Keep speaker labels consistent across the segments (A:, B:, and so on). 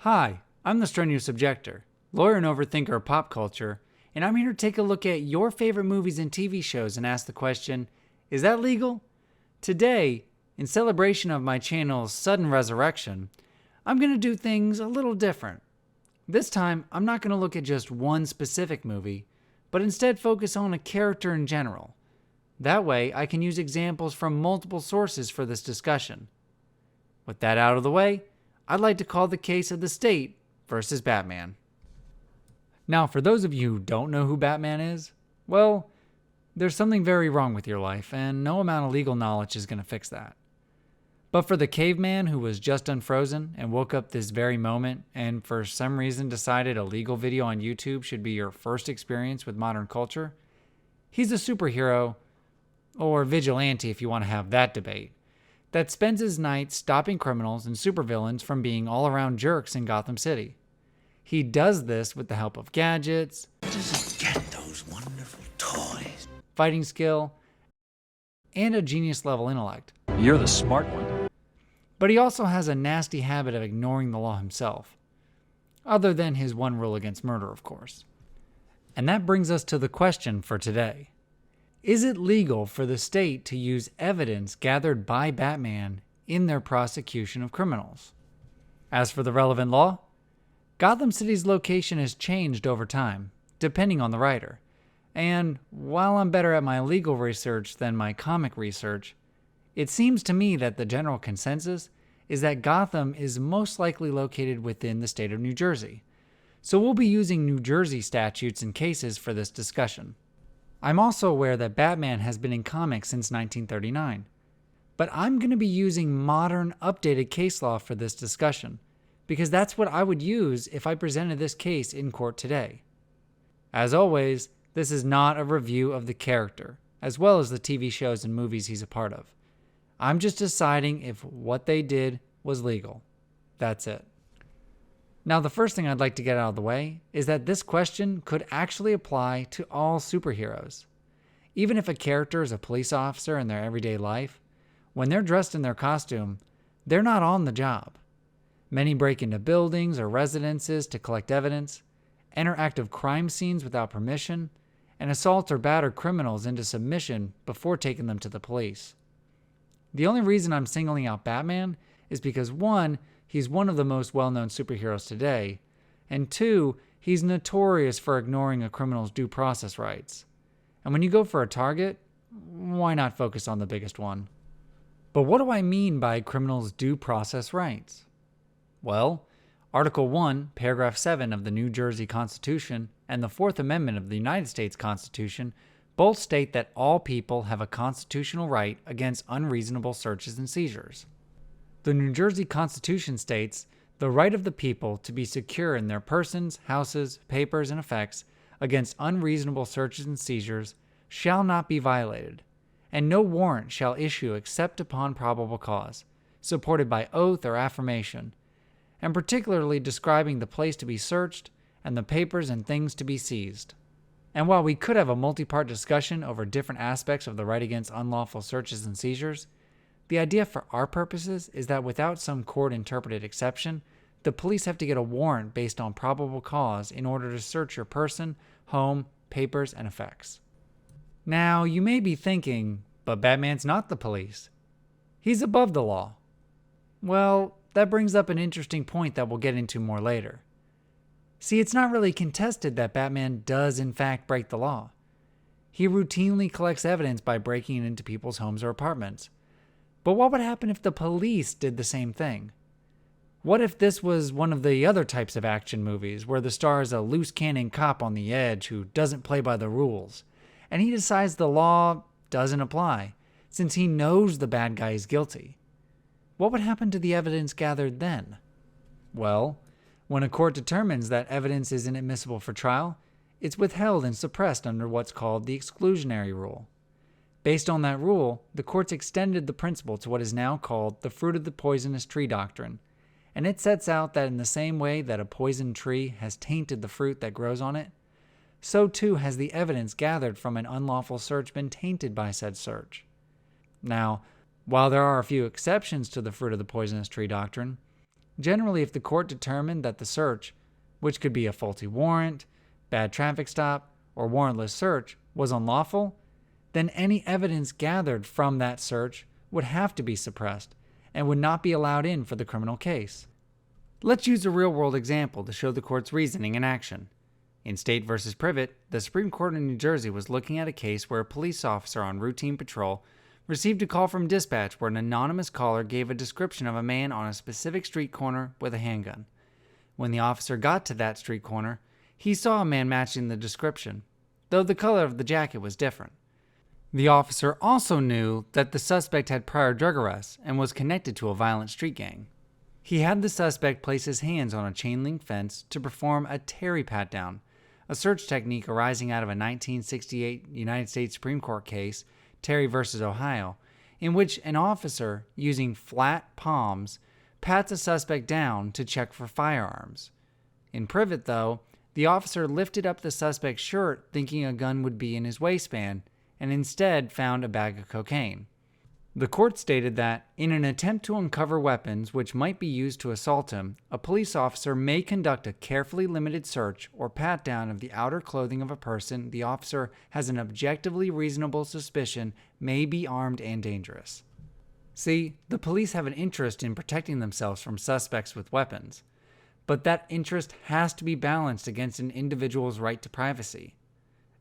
A: Hi, I'm the Strenuous Objector, lawyer and overthinker of pop culture, and I'm here to take a look at your favorite movies and TV shows and ask the question, is that legal? Today, in celebration of my channel's sudden resurrection, I'm going to do things a little different. This time, I'm not going to look at just one specific movie, but instead focus on a character in general. That way, I can use examples from multiple sources for this discussion. With that out of the way, I'd like to call the case of the state versus Batman. Now, for those of you who don't know who Batman is, well, there's something very wrong with your life, and no amount of legal knowledge is going to fix that. But for the caveman who was just unfrozen and woke up this very moment and for some reason decided a legal video on YouTube should be your first experience with modern culture, he's a superhero, or vigilante if you want to have that debate, that spends his nights stopping criminals and supervillains from being all-around jerks in Gotham City. He does this with the help of gadgets,
B: Where does he get those wonderful toys?
A: fighting skill, and a genius-level intellect.
C: You're the smart one.
A: But he also has a nasty habit of ignoring the law himself. Other than his one rule against murder, of course. And that brings us to the question for today. Is it legal for the state to use evidence gathered by Batman in their prosecution of criminals? As for the relevant law, Gotham City's location has changed over time, depending on the writer. And while I'm better at my legal research than my comic research, it seems to me that the general consensus is that Gotham is most likely located within the state of New Jersey. So we'll be using New Jersey statutes and cases for this discussion. I'm also aware that Batman has been in comics since 1939, but I'm going to be using modern, updated case law for this discussion, because that's what I would use if I presented this case in court today. As always, this is not a review of the character, as well as the TV shows and movies he's a part of. I'm just deciding if what they did was legal. That's it. Now, the first thing I'd like to get out of the way is that this question could actually apply to all superheroes. Even if a character is a police officer in their everyday life, when they're dressed in their costume, they're not on the job. Many break into buildings or residences to collect evidence, enter active crime scenes without permission, and assault or batter criminals into submission before taking them to the police. The only reason I'm singling out Batman is because 1, he's one of the most well-known superheroes today, and 2, he's notorious for ignoring a criminal's due process rights. And when you go for a target, why not focus on the biggest one? But what do I mean by criminals' due process rights? Well, Article 1, Paragraph 7 of the New Jersey Constitution and the Fourth Amendment of the United States Constitution both state that all people have a constitutional right against unreasonable searches and seizures. The New Jersey Constitution states the right of the people to be secure in their persons, houses, papers, and effects against unreasonable searches and seizures shall not be violated, and no warrant shall issue except upon probable cause, supported by oath or affirmation, and particularly describing the place to be searched and the papers and things to be seized. And while we could have a multi-part discussion over different aspects of the right against unlawful searches and seizures, the idea for our purposes is that without some court-interpreted exception, the police have to get a warrant based on probable cause in order to search your person, home, papers, and effects. Now, you may be thinking, but Batman's not the police. He's above the law. Well, that brings up an interesting point that we'll get into more later. See, it's not really contested that Batman does in fact break the law. He routinely collects evidence by breaking into people's homes or apartments. But what would happen if the police did the same thing? What if this was one of the other types of action movies where the star is a loose cannon cop on the edge who doesn't play by the rules, and he decides the law doesn't apply since he knows the bad guy is guilty? What would happen to the evidence gathered then? Well, when a court determines that evidence isn't admissible for trial, it's withheld and suppressed under what's called the Exclusionary Rule. Based on that rule, the courts extended the principle to what is now called the fruit of the poisonous tree doctrine, and it sets out that in the same way that a poisoned tree has tainted the fruit that grows on it, so too has the evidence gathered from an unlawful search been tainted by said search. Now, while there are a few exceptions to the fruit of the poisonous tree doctrine, Generally, if the court determined that the search, which could be a faulty warrant, bad traffic stop, or warrantless search, was unlawful, then any evidence gathered from that search would have to be suppressed and would not be allowed in for the criminal case. Let's use a real-world example to show the court's reasoning in action. In State v. Privott, the Supreme Court in New Jersey was looking at a case where a police officer on routine patrol received a call from dispatch where an anonymous caller gave a description of a man on a specific street corner with a handgun. When the officer got to that street corner, he saw a man matching the description, though the color of the jacket was different. The officer also knew that the suspect had prior drug arrests and was connected to a violent street gang. He had the suspect place his hands on a chain-link fence to perform a Terry pat-down, a search technique arising out of a 1968 United States Supreme Court case, Terry v. Ohio, in which an officer, using flat palms, pats a suspect down to check for firearms. In Privott, though, the officer lifted up the suspect's shirt thinking a gun would be in his waistband, and instead found a bag of cocaine. The court stated that, in an attempt to uncover weapons which might be used to assault him, a police officer may conduct a carefully limited search or pat-down of the outer clothing of a person the officer has an objectively reasonable suspicion may be armed and dangerous. See, the police have an interest in protecting themselves from suspects with weapons, but that interest has to be balanced against an individual's right to privacy.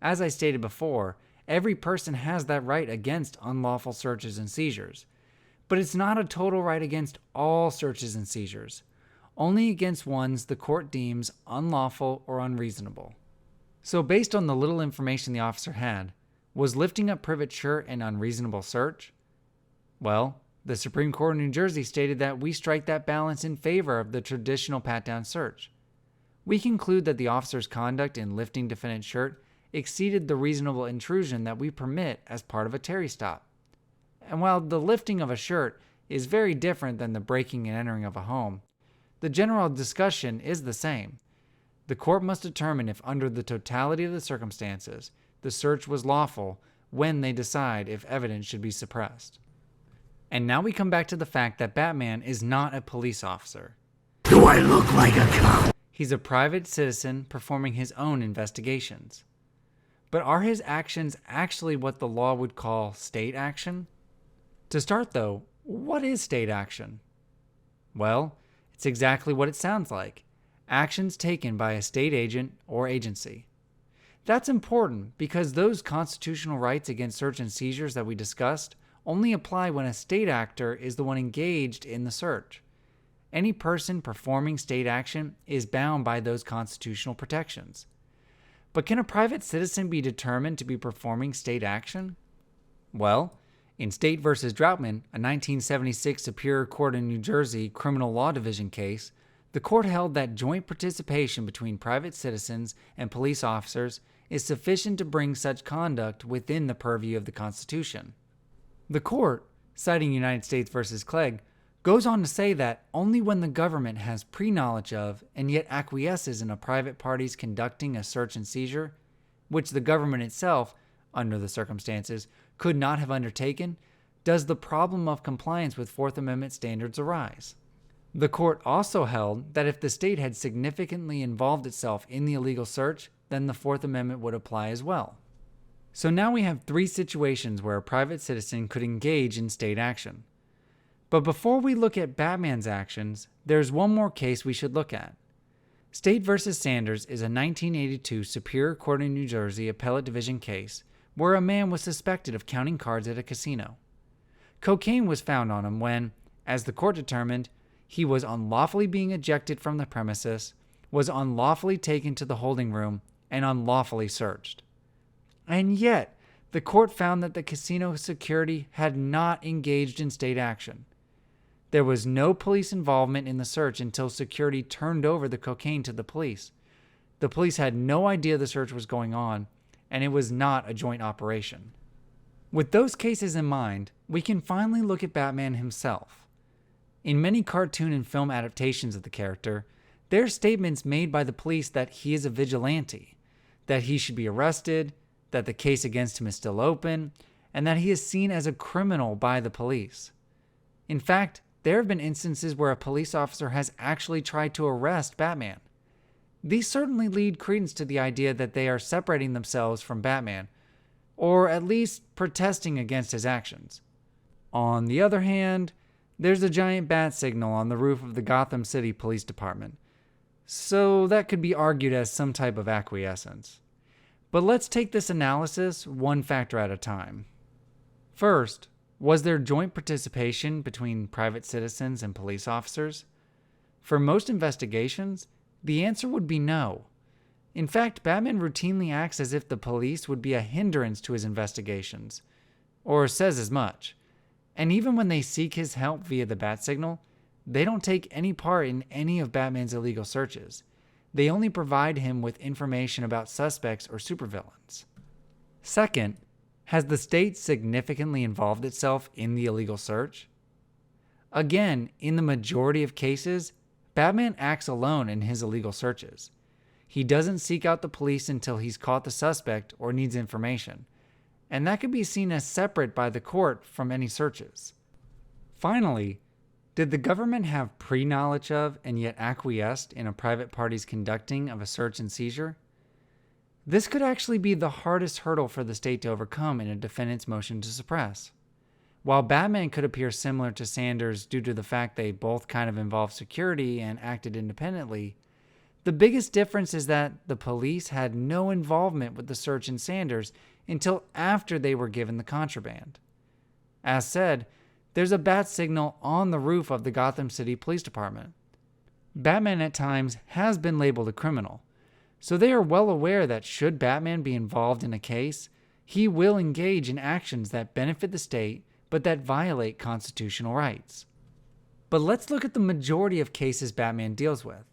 A: As I stated before, every person has that right against unlawful searches and seizures, but it's not a total right against all searches and seizures, only against ones the court deems unlawful or unreasonable. So based on the little information the officer had, was lifting up Privott's shirt an unreasonable search? Well, the Supreme Court of New Jersey stated that we strike that balance in favor of the traditional pat-down search. We conclude that the officer's conduct in lifting defendant's shirt exceeded the reasonable intrusion that we permit as part of a Terry stop. And while the lifting of a shirt is very different than the breaking and entering of a home, the general discussion is the same. The court must determine if, under the totality of the circumstances, the search was lawful when they decide if evidence should be suppressed. And now we come back to the fact that Batman is not a police officer.
B: Do I look like a cop?
A: He's a private citizen performing his own investigations. But are his actions actually what the law would call state action? To start, though, what is state action? Well, it's exactly what it sounds like. Actions taken by a state agent or agency. That's important because those constitutional rights against search and seizures that we discussed only apply when a state actor is the one engaged in the search. Any person performing state action is bound by those constitutional protections. But can a private citizen be determined to be performing state action? Well, in State v. Droutman, a 1976 Superior Court in New Jersey Criminal Law Division case, the court held that joint participation between private citizens and police officers is sufficient to bring such conduct within the purview of the Constitution. The court, citing United States v. Clegg, goes on to say that only when the government has pre-knowledge of and yet acquiesces in a private party's conducting a search and seizure, which the government itself, under the circumstances, could not have undertaken, does the problem of compliance with Fourth Amendment standards arise. The court also held that if the state had significantly involved itself in the illegal search, then the Fourth Amendment would apply as well. So now we have three situations where a private citizen could engage in state action. But before we look at Batman's actions, there's one more case we should look at. State v. Sanders is a 1982 Superior Court in New Jersey Appellate Division case where a man was suspected of counting cards at a casino. Cocaine was found on him when, as the court determined, he was unlawfully being ejected from the premises, was unlawfully taken to the holding room, and unlawfully searched. And yet, the court found that the casino security had not engaged in state action. There was no police involvement in the search until security turned over the cocaine to the police. The police had no idea the search was going on, and it was not a joint operation. With those cases in mind, we can finally look at Batman himself. In many cartoon and film adaptations of the character, there are statements made by the police that he is a vigilante, that he should be arrested, that the case against him is still open, and that he is seen as a criminal by the police. In fact, there have been instances where a police officer has actually tried to arrest Batman. These certainly lead credence to the idea that they are separating themselves from Batman, or at least protesting against his actions. On the other hand, there's a giant bat signal on the roof of the Gotham City Police Department, so that could be argued as some type of acquiescence. But let's take this analysis one factor at a time. First, was there joint participation between private citizens and police officers? For most investigations, the answer would be no. In fact, Batman routinely acts as if the police would be a hindrance to his investigations, or says as much. And even when they seek his help via the bat signal, they don't take any part in any of Batman's illegal searches. They only provide him with information about suspects or supervillains. Second, has the state significantly involved itself in the illegal search? Again, in the majority of cases, Batman acts alone in his illegal searches. He doesn't seek out the police until he's caught the suspect or needs information, and that could be seen as separate by the court from any searches. Finally, did the government have pre-knowledge of and yet acquiesced in a private party's conducting of a search and seizure? This could actually be the hardest hurdle for the state to overcome in a defendant's motion to suppress. While Batman could appear similar to Sanders due to the fact they both kind of involved security and acted independently, the biggest difference is that the police had no involvement with the search in Sanders until after they were given the contraband. As said, there's a bat signal on the roof of the Gotham City Police Department. Batman at times has been labeled a criminal, so they are well aware that should Batman be involved in a case, he will engage in actions that benefit the state but that violate constitutional rights. But let's look at the majority of cases Batman deals with.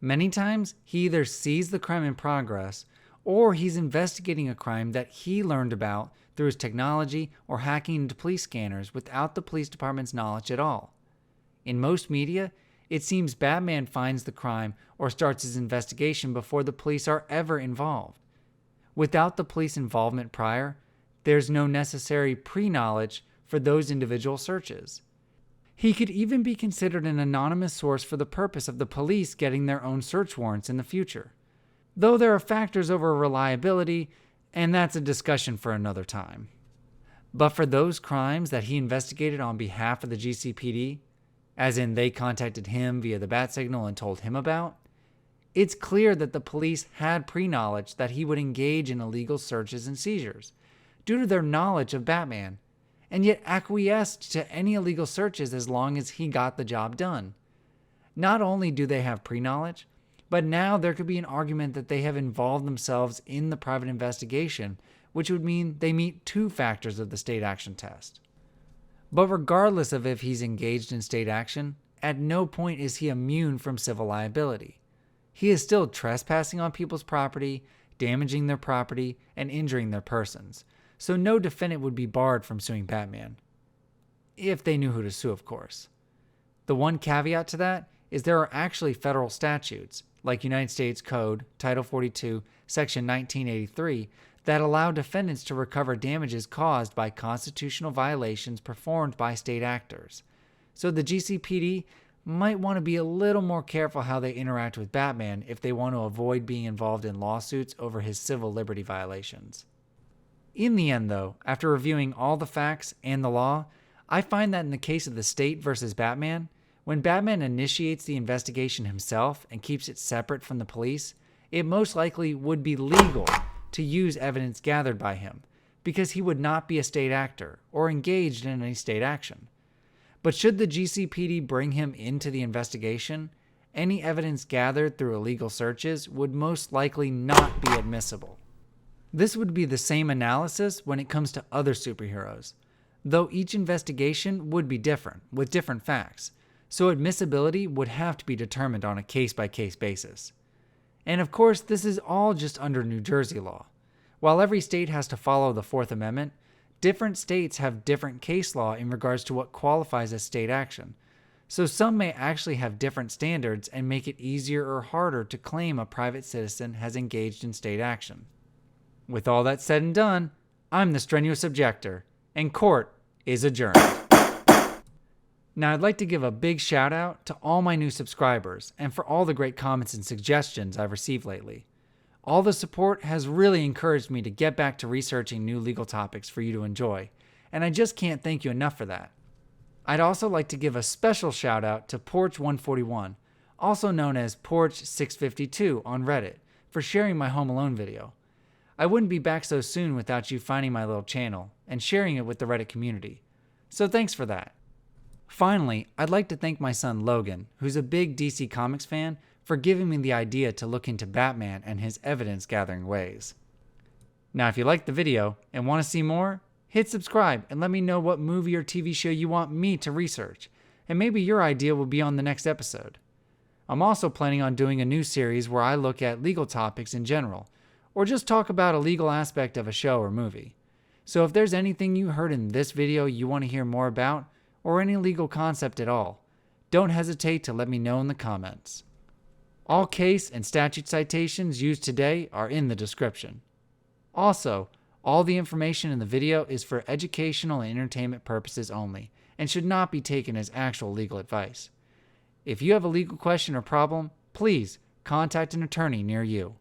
A: Many times, he either sees the crime in progress or he's investigating a crime that he learned about through his technology or hacking into police scanners without the police department's knowledge at all. In most media, it seems Batman finds the crime or starts his investigation before the police are ever involved. Without the police involvement prior, there's no necessary pre-knowledge for those individual searches. He could even be considered an anonymous source for the purpose of the police getting their own search warrants in the future. Though there are factors over reliability, and that's a discussion for another time. But for those crimes that he investigated on behalf of the GCPD, as in they contacted him via the bat signal and told him about, it's clear that the police had pre-knowledge that he would engage in illegal searches and seizures, due to their knowledge of Batman, and yet acquiesced to any illegal searches as long as he got the job done. Not only do they have pre-knowledge, but now there could be an argument that they have involved themselves in the private investigation, which would mean they meet two factors of the state action test. But regardless of if he's engaged in state action, at no point is he immune from civil liability. He is still trespassing on people's property, damaging their property, and injuring their persons. So no defendant would be barred from suing Batman. If they knew who to sue, of course. The one caveat to that is there are actually federal statutes, like United States Code, Title 42, Section 1983, that allow defendants to recover damages caused by constitutional violations performed by state actors. So the GCPD might want to be a little more careful how they interact with Batman if they want to avoid being involved in lawsuits over his civil liberty violations. In the end, though, after reviewing all the facts and the law, I find that in the case of the state versus Batman, when Batman initiates the investigation himself and keeps it separate from the police, it most likely would be legal to use evidence gathered by him, because he would not be a state actor or engaged in any state action. But should the GCPD bring him into the investigation, any evidence gathered through illegal searches would most likely not be admissible. This would be the same analysis when it comes to other superheroes, though each investigation would be different, with different facts, so admissibility would have to be determined on a case-by-case basis. And of course, this is all just under New Jersey law. While every state has to follow the Fourth Amendment, different states have different case law in regards to what qualifies as state action, so some may actually have different standards and make it easier or harder to claim a private citizen has engaged in state action. With all that said and done, I'm the Strenuous Objector, and court is adjourned. Now, I'd like to give a big shout out to all my new subscribers and for all the great comments and suggestions I've received lately. All the support has really encouraged me to get back to researching new legal topics for you to enjoy, and I just can't thank you enough for that. I'd also like to give a special shout out to Porch141, also known as Porch652 on Reddit, for sharing my Home Alone video. I wouldn't be back so soon without you finding my little channel and sharing it with the Reddit community. So thanks for that. Finally, I'd like to thank my son Logan, who's a big DC Comics fan, for giving me the idea to look into Batman and his evidence-gathering ways. Now, if you liked the video and want to see more, hit subscribe and let me know what movie or TV show you want me to research, and maybe your idea will be on the next episode. I'm also planning on doing a new series where I look at legal topics in general, or just talk about a legal aspect of a show or movie. So if there's anything you heard in this video you want to hear more about, or any legal concept at all, don't hesitate to let me know in the comments. All case and statute citations used today are in the description. Also, all the information in the video is for educational and entertainment purposes only, and should not be taken as actual legal advice. If you have a legal question or problem, please contact an attorney near you.